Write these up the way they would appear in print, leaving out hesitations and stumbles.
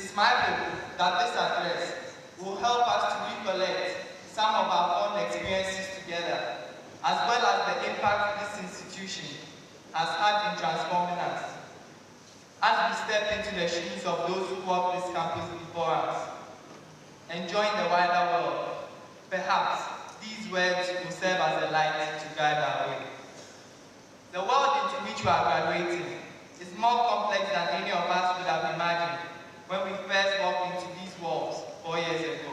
is my hope that this address will help us to recollect some of our own experiences together, as well as the impact this institution has had in transforming us. As we step into the shoes of those who walk this campus before us, enjoying the wider world, perhaps these words will serve as a light to guide our way. The world into which we are graduating is more complex than any of us would have imagined when we first walked into these walls 4 years ago.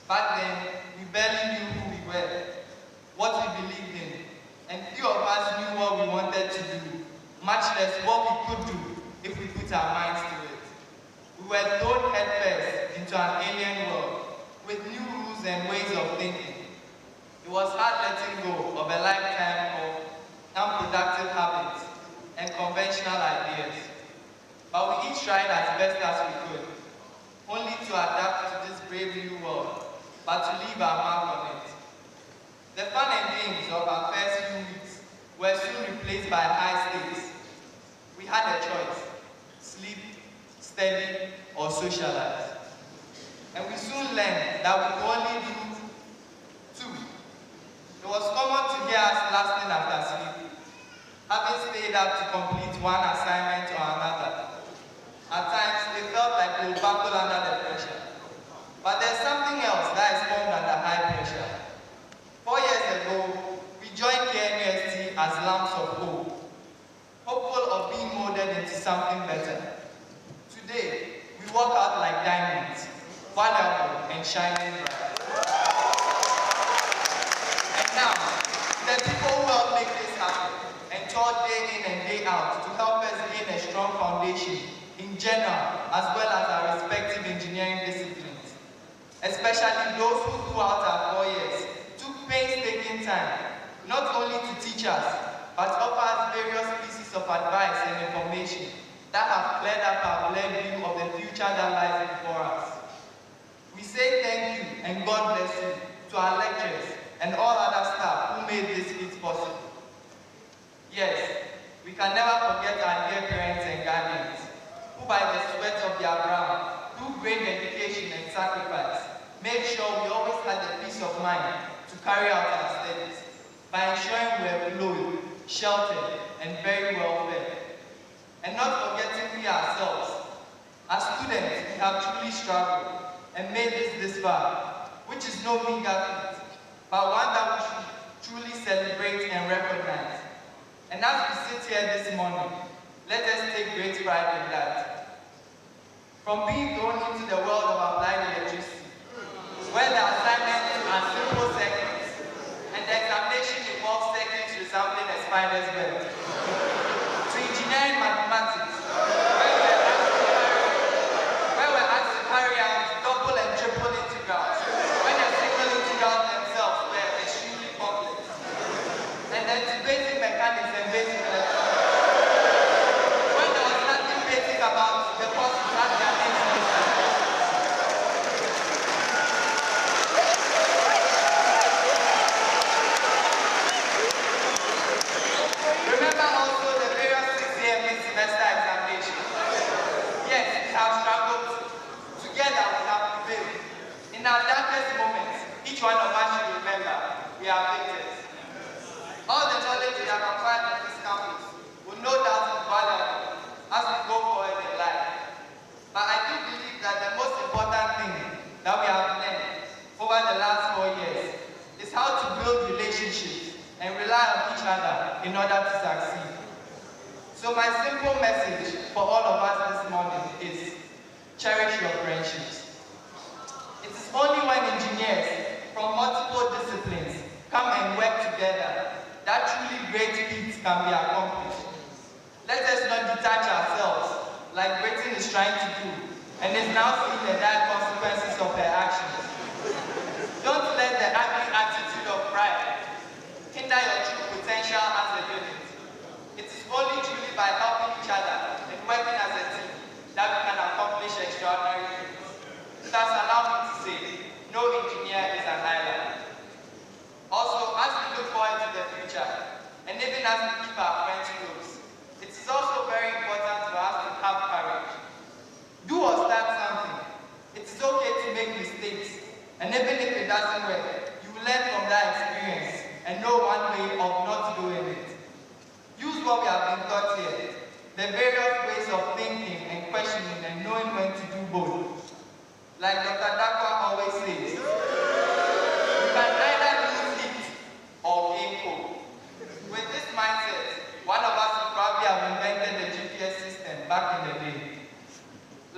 Back then, we barely knew who we were, what we believed in, and few of us knew what we wanted to do, much less what we could do if we put our minds to it. We were thrown headfirst into an alien world with new rules and ways of thinking. It was hard letting go of a lifetime of unproductive habits and conventional ideas. But we each tried as best as we could, only to adapt to this brave new world, but to leave our mark on it. The fun and games of our first few weeks were soon replaced by high stakes. We had a choice: sleep, study, or socialize. And we soon learned that we could only do two. It was common to hear us lasting after sleep, having stayed up to complete one assignment or another. At times, it felt like we would buckle under the pressure. But there's something else that is formed under high pressure. 4 years ago, we joined KNUST as lamps of hope, hopeful of being molded into something better. Today, we walk out like diamonds, valuable and shining bright. And now, the people who help make this happen and toil day in and day out to help us gain a strong foundation in general, as well as our respective engineering disciplines, especially those who throughout our 4 years took painstaking time, not only to teach us, but offer us various pieces of advice and information that have cleared up our blurred view of the future that lies before us. We say thank you and God bless you to our lecturers and all other staff who made this feat possible. Yes, we can never forget our dear parents and guardians, who by the sweat of their brow, through great dedication and sacrifice, made sure we always had the peace of mind to carry out our studies, by ensuring we were clothed, sheltered, and very well fed. And not forgetting we ourselves. As students, we have truly struggled and made this far, which is no meager feat, but one that we should truly celebrate and recognize. And as we sit here this morning, let us take great pride in that. From being thrown into the world of applied electricity, where the assignments are simple circuits, and the examination involves circuits resembling a spider's web, to engineering mathematics, where we're asked to carry out double and triple integrals, when the single integrals themselves were extremely complex, and then to basic mechanics and basic electronics, when there was nothing basic about the forces that they are named. Remember also the various 6 a.m. semester examinations. Yes, we have struggled. Together we have prevailed. In our darkest moments, each one of us should remember we are victors. All the knowledge we have acquired on this campus will no doubt be valuable as we go forward in life. But I do believe that the most important thing that we have learned over the last 4 years is how to build relationships and rely on each other in order to succeed. So my simple message for all of us this morning is: cherish your friendships. It is only when engineers from multiple disciplines come and work together that truly great feats can be accomplished. Let us not detach ourselves like Britain is trying to do and is now seeing the dire consequences of her actions. Don't let the ugly attitude of pride hinder your true potential as a unit. It is only truly by helping each other and working as a team that we can accomplish extraordinary things. Thus, allow me to say, no engineer is an island. Also, as we look forward to the future, and even as we keep our friends close, it is also very important for us to have courage. Do or start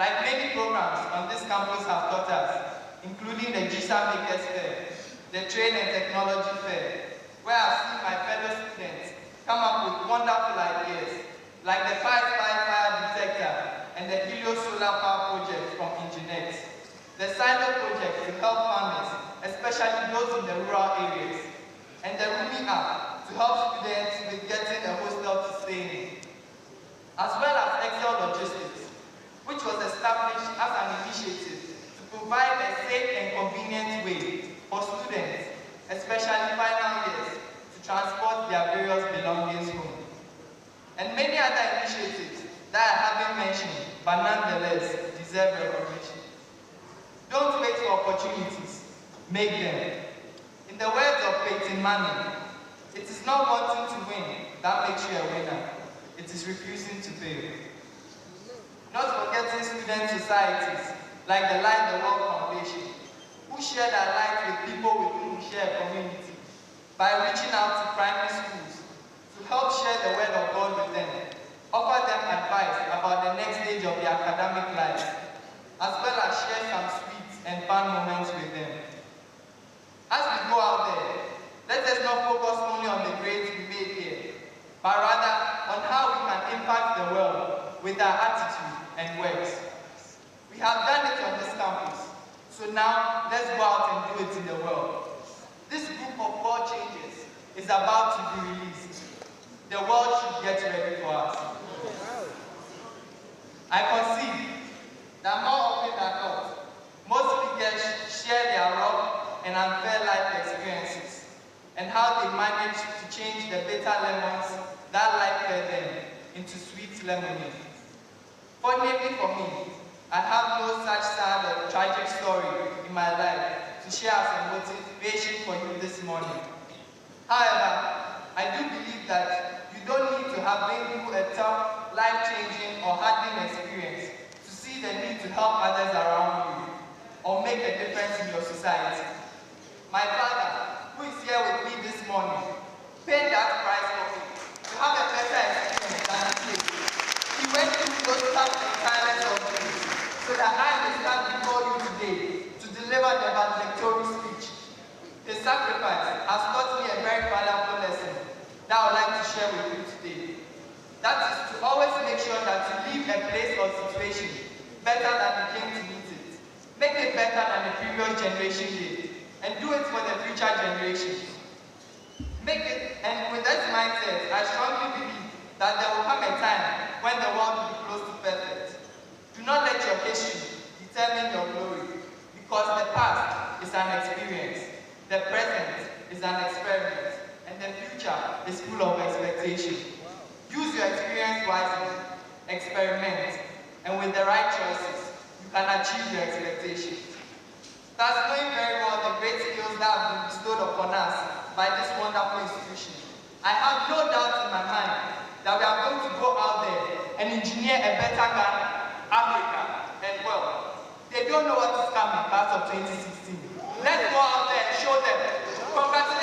Like many programs on this campus have taught us, including the GISA Makers Fair, the Train and Technology Fair, where I've seen my fellow students come up with wonderful ideas, like the fire detector and the Helio Solar Power Project from Engineers, the Silo Project to help farmers, especially those in the rural areas, and the Rumi app to help students with getting a hostel to stay in, as well as Excel Logistics, which was established as an initiative to provide a safe and convenient way for students, especially final years, to transport their various belongings home. And many other initiatives that I haven't mentioned, but nonetheless deserve recognition. Don't wait for opportunities, make them. In the words of Peyton Manning, it is not wanting to win that makes you a winner. It is refusing to fail. Not forgetting student societies like the Light the World Foundation, who share their light with people with whom we share a community by reaching out to primary schools to help share the word of God with them, offer them advice about the next stage of their academic life, as well as share some sweet and fun moments with them. As we go out there, let us not focus only on the grades we made here, but rather on how we can impact the world with our attitude and works. We have done it on this campus, so now let's go out and do it in the world. This group of 4 changes is about to be released. The world should get ready for us. I concede that more often than not, most speakers share their rough and unfair life experiences and how they manage to change the bitter lemons that life fed them into sweet lemonade. Fortunately for me, I have no such sad or tragic story in my life to share as a motivation for you this morning. However, I do believe that you don't need to have been through a tough, life-changing or hardening experience to see the need to help others around you or make a difference in your society. My father, who is here with me this morning, paid that price for me to have a better experience than he did. He went through those tough and silence of things so that I may stand before you today to deliver the valedictorian speech. His sacrifice has taught me a very valuable lesson that I would like to share with you today. That is to always make sure that you leave a place or situation better than you came to meet it. Make it better than the previous generation did, and do it for the future generations. Make it, and with that mindset, I strongly believe that there will come a time when the world will be close to perfect. Do not let your history determine your glory, because the past is an experience, the present is an experiment, and the future is full of expectation. Use your experience wisely, experiment, and with the right choices, you can achieve your expectations. Thus, knowing very well the great skills that have been bestowed upon us by this wonderful institution, I have no doubt in my mind that we are going to go out there and engineer a better Ghana, Africa, and world. They don't know what is coming, class of 2016. Let's go out there and show them. Congratulations.